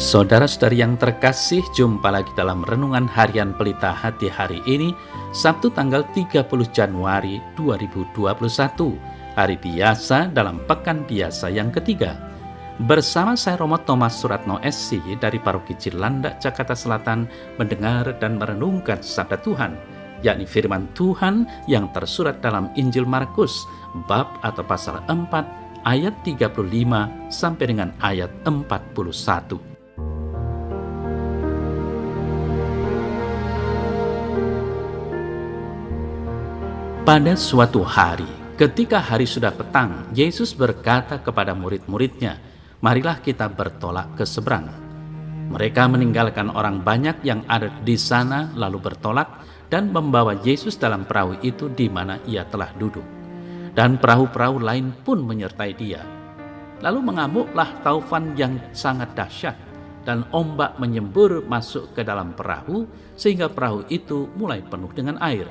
Saudara-saudari yang terkasih, jumpa lagi dalam Renungan Harian Pelita Hati hari ini, Sabtu tanggal 30 Januari 2021, hari biasa dalam Pekan Biasa yang ketiga. Bersama saya Romo Thomas Suratno SC dari Paroki Cilandak, Jakarta Selatan, mendengar dan merenungkan sabda Tuhan, yakni firman Tuhan yang tersurat dalam Injil Markus, bab atau pasal 4, ayat 35 sampai dengan ayat 41. Pada suatu hari, ketika hari sudah petang, Yesus berkata kepada murid-muridnya, "Marilah kita bertolak ke seberang." Mereka meninggalkan orang banyak yang ada di sana, lalu bertolak dan membawa Yesus dalam perahu itu di mana ia telah duduk. Dan perahu-perahu lain pun menyertai dia. Lalu mengamuklah taufan yang sangat dahsyat, dan ombak menyembur masuk ke dalam perahu, sehingga perahu itu mulai penuh dengan air.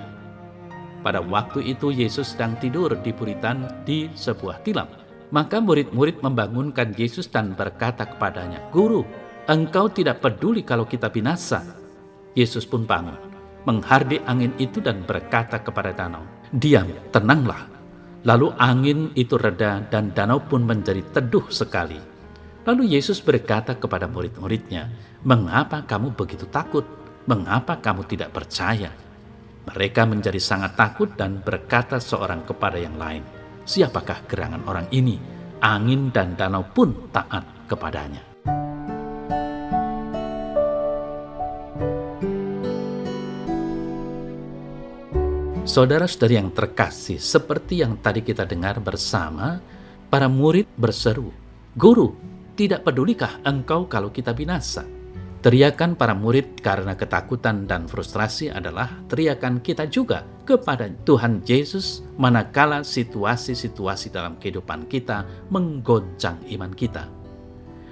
Pada waktu itu Yesus sedang tidur di buritan di sebuah tilam. Maka murid-murid membangunkan Yesus dan berkata kepadanya, "Guru, engkau tidak peduli kalau kita binasa." Yesus pun bangun, menghardik angin itu dan berkata kepada danau, "Diam, tenanglah." Lalu angin itu reda dan danau pun menjadi teduh sekali. Lalu Yesus berkata kepada murid-muridnya, "Mengapa kamu begitu takut? Mengapa kamu tidak percaya?" Mereka menjadi sangat takut dan berkata seorang kepada yang lain, "Siapakah gerangan orang ini? Angin dan danau pun taat kepadanya." Saudara-saudari yang terkasih, seperti yang tadi kita dengar bersama, para murid berseru, "Guru, tidak pedulikah engkau kalau kita binasa?" Teriakan para murid karena ketakutan dan frustrasi adalah teriakan kita juga kepada Tuhan Yesus manakala situasi-situasi dalam kehidupan kita menggoncang iman kita.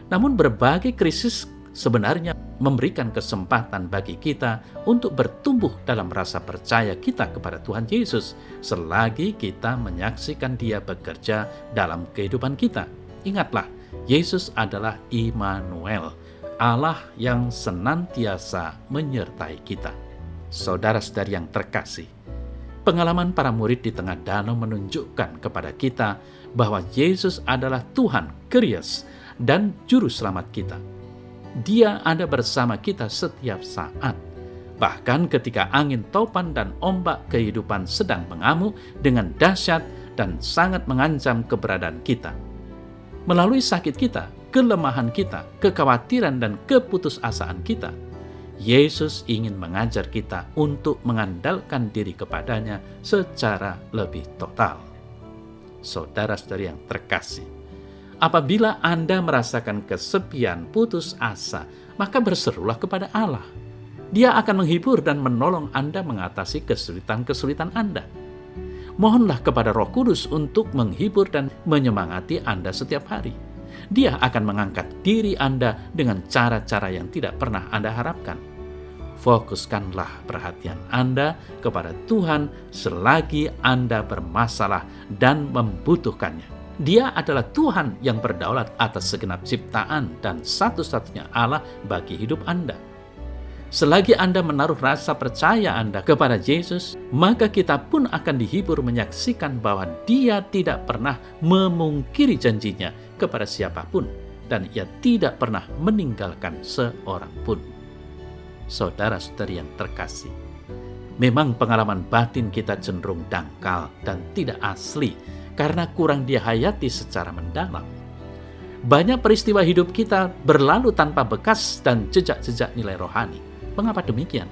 Namun berbagai krisis sebenarnya memberikan kesempatan bagi kita untuk bertumbuh dalam rasa percaya kita kepada Tuhan Yesus selagi kita menyaksikan Dia bekerja dalam kehidupan kita. Ingatlah, Yesus adalah Immanuel, Allah yang senantiasa menyertai kita. Saudara-saudari yang terkasih, pengalaman para murid di tengah danau menunjukkan kepada kita bahwa Yesus adalah Tuhan, Kyrios, dan Juru Selamat kita. Dia ada bersama kita setiap saat. Bahkan ketika angin topan dan ombak kehidupan sedang mengamuk dengan dahsyat dan sangat mengancam keberadaan kita. Melalui sakit kita, kelemahan kita, kekhawatiran dan keputusasaan kita, Yesus ingin mengajar kita untuk mengandalkan diri kepadanya secara lebih total. Saudara-saudari yang terkasih, apabila Anda merasakan kesepian, putus asa, maka berserulah kepada Allah. Dia akan menghibur dan menolong Anda mengatasi kesulitan-kesulitan Anda. Mohonlah kepada Roh Kudus untuk menghibur dan menyemangati Anda setiap hari. Dia akan mengangkat diri Anda dengan cara-cara yang tidak pernah Anda harapkan. Fokuskanlah perhatian Anda kepada Tuhan selagi Anda bermasalah dan membutuhkannya. Dia adalah Tuhan yang berdaulat atas segenap ciptaan dan satu-satunya Allah bagi hidup Anda. Selagi Anda menaruh rasa percaya Anda kepada Yesus, maka kita pun akan dihibur menyaksikan bahwa Dia tidak pernah memungkiri janjinya kepada siapapun, dan Ia tidak pernah meninggalkan seorang pun. Saudara-saudari yang terkasih, memang pengalaman batin kita cenderung dangkal dan tidak asli karena kurang dihayati secara mendalam. Banyak peristiwa hidup kita berlalu tanpa bekas dan jejak-jejak nilai rohani. Mengapa demikian?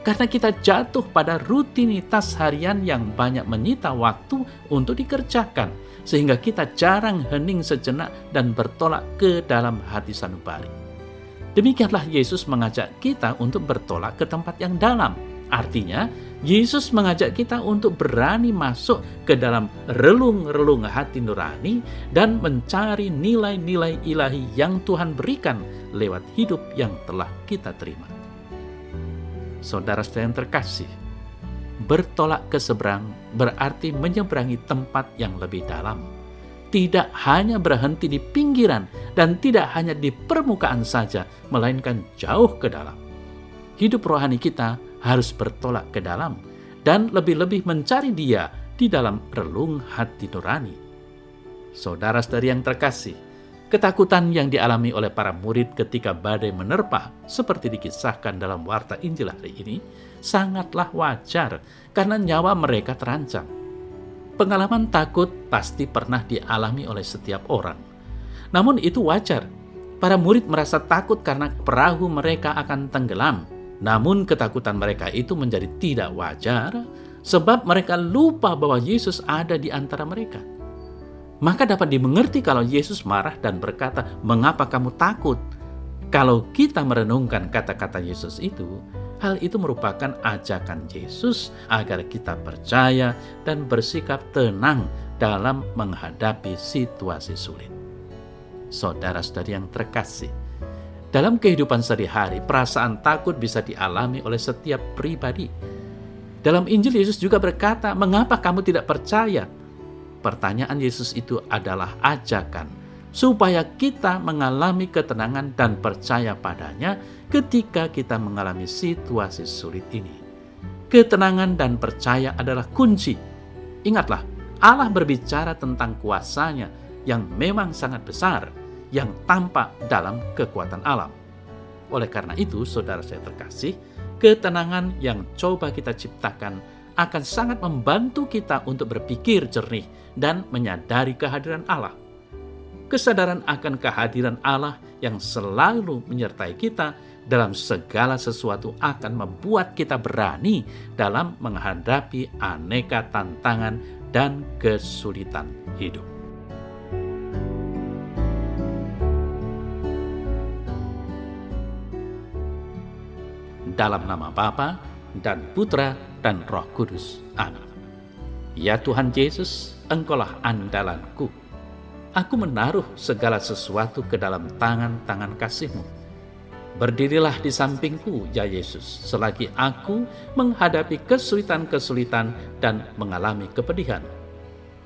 Karena kita jatuh pada rutinitas harian yang banyak menyita waktu untuk dikerjakan, sehingga kita jarang hening sejenak dan bertolak ke dalam hati sanubari. Demikianlah Yesus mengajak kita untuk bertolak ke tempat yang dalam. Artinya, Yesus mengajak kita untuk berani masuk ke dalam relung-relung hati nurani dan mencari nilai-nilai ilahi yang Tuhan berikan lewat hidup yang telah kita terima. Saudara-saudara yang terkasih, bertolak ke seberang berarti menyeberangi tempat yang lebih dalam. tidak hanya berhenti di pinggiran dan tidak hanya di permukaan saja, melainkan jauh ke dalam. Hidup rohani kita harus bertolak ke dalam dan lebih-lebih mencari Dia di dalam relung hati nurani. Saudara-saudari yang terkasih, ketakutan yang dialami oleh para murid ketika badai menerpa seperti dikisahkan dalam warta Injil hari ini sangatlah wajar karena nyawa mereka terancam. Pengalaman takut pasti pernah dialami oleh setiap orang. Namun itu wajar. Para murid merasa takut karena perahu mereka akan tenggelam. Namun ketakutan mereka itu menjadi tidak wajar sebab mereka lupa bahwa Yesus ada di antara mereka. Maka dapat dimengerti kalau Yesus marah dan berkata, "Mengapa kamu takut?" Kalau kita merenungkan kata-kata Yesus itu, hal itu merupakan ajakan Yesus agar kita percaya dan bersikap tenang dalam menghadapi situasi sulit. Saudara-saudari yang terkasih, dalam kehidupan sehari-hari, perasaan takut bisa dialami oleh setiap pribadi. Dalam Injil, Yesus juga berkata, "Mengapa kamu tidak percaya?" Pertanyaan Yesus itu adalah ajakan supaya kita mengalami ketenangan dan percaya padanya ketika kita mengalami situasi sulit ini. Ketenangan dan percaya adalah kunci. Ingatlah, Allah berbicara tentang kuasa-Nya yang memang sangat besar, yang tampak dalam kekuatan alam. Oleh karena itu, saudara saya terkasih, ketenangan yang coba kita ciptakan akan sangat membantu kita untuk berpikir jernih dan menyadari kehadiran Allah. Kesadaran akan kehadiran Allah yang selalu menyertai kita dalam segala sesuatu akan membuat kita berani dalam menghadapi aneka tantangan dan kesulitan hidup. Dalam nama Bapa dan Putra dan Roh Kudus. Amin. Ya Tuhan Yesus, Engkaulah andalanku. Aku menaruh segala sesuatu ke dalam tangan-tangan kasih-Mu. Berdirilah di sampingku, ya Yesus, selagi aku menghadapi kesulitan-kesulitan dan mengalami kepedihan.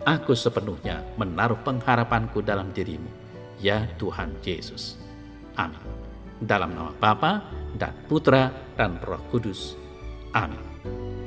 Aku sepenuhnya menaruh pengharapanku dalam diri-Mu, ya Tuhan Yesus. Amin. Dalam nama Bapa dan Putra dan Roh Kudus. Amin.